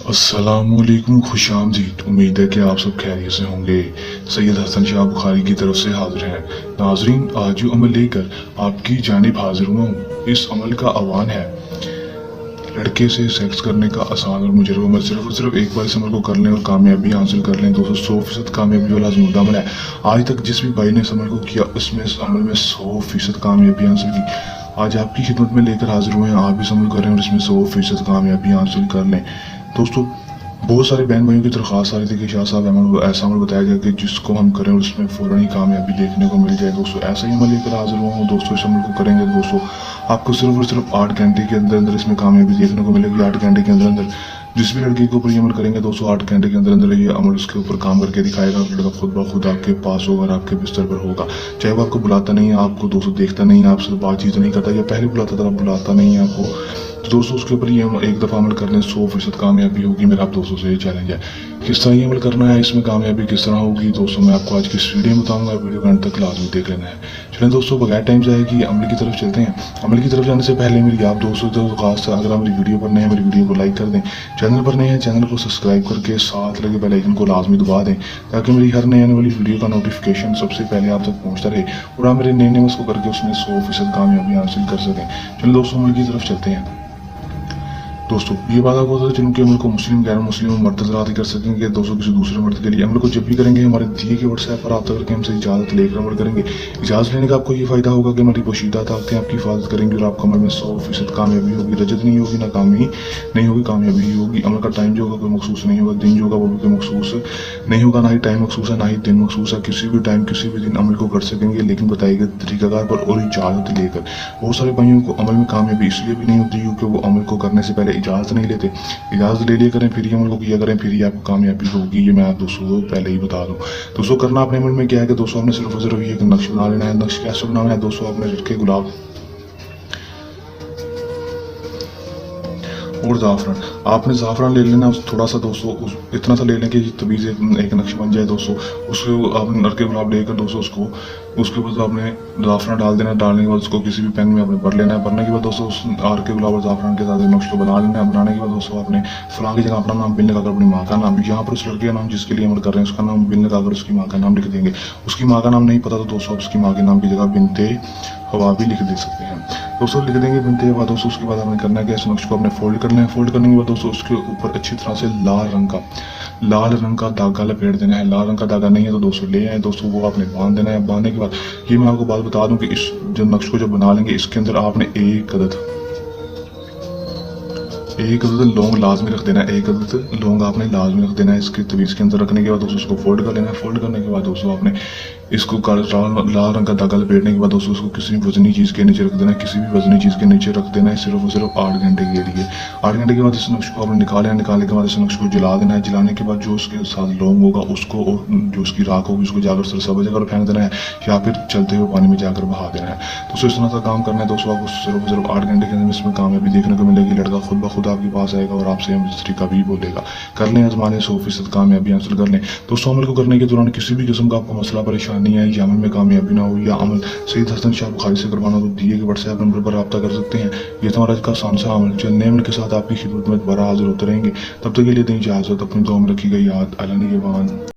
अस्सलामुअलैकुम, खुशामदीद। उम्मीद है कि आप सब खैरियत से होंगे। सैयद हसन शाह बुखारी की तरफ से हाजिर हैं। नाजरीन, आज जो अमल लेकर आपकी जानिब हाजिर हुआ हूँ, इस अमल का आह्वान है लड़के से सेक्स करने का आसान और मुजरब अमल। सिर्फ और सिर्फ एक बार इस अमल को कर लें और कामयाबी हासिल कर लें। 200% कामयाबी वाला ज़रूर अमल है। आज तक जिस भी भाई ने इस अमल को किया, उसमें इस अमल में 100% कामयाबी हासिल की। आज आपकी खिदमत में लेकर हाजिर हुए हैं। आप भी इस अमल करें और इसमें 100% कामयाबी हासिल कर लें। दोस्तों, बहुत सारे बहन भाइयों की दरख्वास्त आ रही थी कि शाह साहब ऐसा अमल बताया गया कि जिसको हम करें और उसमें फ़ौरन ही कामयाबी देखने को मिल जाए। दोस्तों, ऐसा ही अमल लेकर हाजिर हुआ हूँ। दोस्तों, इस अमल को करेंगे दोस्तों, आपको सिर्फ और सिर्फ 8 घंटे के अंदर अंदर इसमें कामयाबी देखने को मिलेगी। 8 घंटे के अंदर अंदर जिस भी लड़के के ऊपर ये अमल करेंगे दोस्तों, 8 घंटे के अंदर अंदर ये अमल उसके ऊपर काम करके दिखाएगा। लड़का खुद ब खुद आपके पास होगा और आपके बिस्तर पर होगा। चाहे वो आपको बुलाता नहीं है, आपको दोस्तों देखता नहीं है, आपसे बातचीत नहीं करता, या पहले बुलाता था, बुलाता नहीं है आपको, तो दोस्तों उसके ऊपर ये एक दफ़ा अमल कर लें, 100% कामयाबी होगी। मेरा आप दोस्तों से ये चैलेंज है। किस तरह ये अमल करना है, इसमें कामयाबी किस तरह होगी दोस्तों, मैं आपको आज की इस वीडियो में बताऊंगा। वीडियो का अंत तक लाजमी देख लेना है। चलें दोस्तों, बगैर टाइम जाए कि अमल की तरफ चलते हैं। अमल की तरफ जाने से पहले मेरी आप दोस्तों तो खास, अगर आप मेरी वीडियो पर नए हैं, मेरी वीडियो को लाइक कर दें। चैनल पर नए हैं, चैनल को सब्सक्राइब करके साथ लगे बेल आइकन को लाजमी दबा दें, ताकि मेरी हर नई आने वाली वीडियो का नोटिफिकेशन सबसे पहले आप तक पहुँचता रहे और आप मेरे नए उसको करके उसमें 100% कामयाबी हासिल कर सकें। चलो दोस्तों, अमल की तरफ चलते हैं। दोस्तों, ये बात आपको बता चलूँ कि अमल को मुस्लिम, गैर मुस्लिम मर्द हजरात ही कर सकेंगे। दोस्तों, किसी दूसरे मर्द के लिए अमल को जब भी करेंगे, हमारे दिए के व्हाट्सएप पर रब्ता करके हमसे इजाज़त लेकर अमल करेंगे। इजाज़त लेने का आपको ये फ़ायदा होगा कि हमारी पोशीदा ताकतें आपकी हिफाजत करेंगी और आपका अमल में 100% कामयाबी होगी। रजत नहीं होगी, नाकामी नहीं होगी, कामयाबी ही होगी। अमल का टाइम जो होगा कोई मखसूस नहीं होगा, दिन जो होगा वो भी कोई मखसूस नहीं होगा, ना ही टाइम मखसूस है, ना ही दिन मखसूस है। किसी भी टाइम, किसी भी दिन अमल को कर सकेंगे, लेकिन बताए गए तरीक़ाकार पर और इजाज़त लेकर। बहुत सारे भाइयों को अमल में कामयाबी इसलिए भी नहीं होती क्योंकि वो अमल को करने से पहले इजाज़त नहीं लेते। इजाज़त ले लिया करें, फिर ही अमल को किया करें, फिर ही आपको कामयाबी होगी। ये मैं आप दोस्तों को पहले ही बता दूं। दोस्तों, करना अपने अमल में क्या है कि दोस्तों आपने सिर्फ और सिर्फ ये एक नक्श बना लेना है। नक्श कैसे बनाना है दोस्तों, आपने लड़के गुलाब और ज़ाफ़रान, आपने ज़ाफ़रान ले लेना थोड़ा सा दोस्तों, इतना सा ले लें कि तभी से एक नक्श बन जाए दोस्तों। उसको आपने लड़के गुलाब लेकर दोस्तों उसके ऊपर आपने ज़ाफ़रान डाल देना। डालने के बाद उसको किसी भी पैन में आपने भर लेना है। भरने के बाद दोस्तों उस आर के गुलाब और ज़ाफ़रान के साथ नक्श को बना लेना है। बनाने के बाद दोस्तों आपने फलां की जगह अपना नाम बिन लगाकर अपनी माँ का नाम, यहाँ पर उस लड़के का नाम जिसके लिए अमल कर रहे हैं उसका नाम बिन लगाकर उसकी माँ का नाम लिख देंगे। उसकी माँ का नाम नहीं पता तो दोस्तों आप उसकी माँ के नाम की जगह बिनते हवा भी लिख दे सकते हैं दोस्तों। लिख देंगे बिनते हवा दोस्तों। उसके बाद आपने करना है कि इस नक्श को आपने फोल्ड करना है। फोल्ड करने के बाद दोस्तों उसके ऊपर अच्छी तरह से लाल रंग का धागा लपेट देना है। लाल रंग का धागा नहीं है तो दोस्तों ले आए दोस्तों, वो आपने बांध देना है। बांधने के बाद ये मैं आपको बात बता दूं कि इस जो नक्श को जब बना लेंगे, इसके अंदर आपने एक अदद लौंग लाजमी रख देना है। एक अदद लौंग आपने लाजमी रख देना है इसके तवीज़ के अंदर। रखने के बाद दोस्तों उसको फोल्ड कर लेना है। फोल्ड करने के बाद दोस्तों आपने इसको लाल रंग का धागा लपेटने के बाद दोस्तों उसको किसी भी वजनी चीज़ के नीचे रख देना है। किसी भी वजनी चीज़ के नीचे रख देना है, सिर्फ और सिर्फ 8 घंटे के लिए। 8 घंटे के बाद इस नक्श को आपने निकालना है। निकालने के बाद इस नक्श को जला देना है। जलाने के बाद जो उसके साथ लौंग होगा उसको और जो उसकी राख होगी उसको जाकर सरसबा जगह फेंक देना है, या फिर चलते हुए पानी में जाकर बहा देना है। दोस्तों, इस तरह का काम करना है दोस्तों। आपको सिर्फ और सिर्फ 8 घंटे के अंदर इसमें कामयाबी देखने को मिलेगी। लड़का खुद ब खुद आपके पास आएगा और आपसे तरीका भी बोलेगा। कर लें, आजमाने, 100% कामयाबी हासिल कर लें। दोस्तों, अमल को करने के दौरान किसी भी किस्म का आपको मसला परेशानी है या अमल में कामयाबी ना हो, या अमल सैयद हसन शाह बुखारी से करवाना, तो दिए के व्हाट्सएप नंबर पर रब्ता कर सकते हैं। ये तो हमारा आज का आसान सा अमल। चलने अमल के साथ आपकी खिदमत में दोबारा हाजिर होते रहेंगे। तब तक के लिए दें इजाज़त। अपनी दुआ में रखिएगा याद। अल्लाह निगहबान।